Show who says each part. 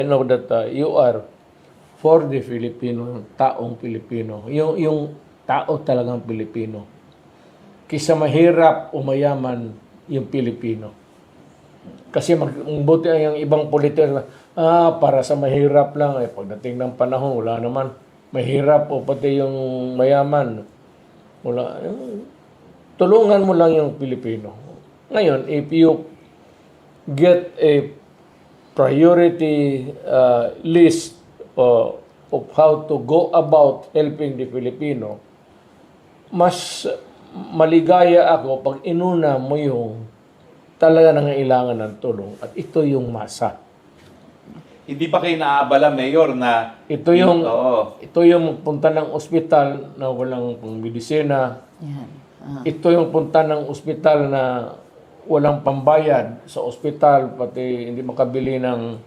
Speaker 1: I know that you are for the Filipino, taong Pilipino. Yung tao talagang Pilipino. Kisa mahirap o mayaman yung Pilipino. Kasi buti ang ibang politiko, para sa mahirap lang, pagdating ng panahon, wala naman. Mahirap o pati yung mayaman. Wala. Tulungan mo lang yung Pilipino. Ngayon, if you get a priority list of how to go about helping the Filipino, mas maligaya ako pag inuna mo yung talaga nangailangan ng tulong at ito yung masa.
Speaker 2: Hindi ba kayo naaabala, Mayor, na
Speaker 1: Ito yung
Speaker 2: Oo.
Speaker 1: ito yung punta ng ospital na walang pangmedisina.
Speaker 3: Yan.
Speaker 1: Ito yung punta ng ospital na walang pambayad sa ospital, pati hindi makabili ng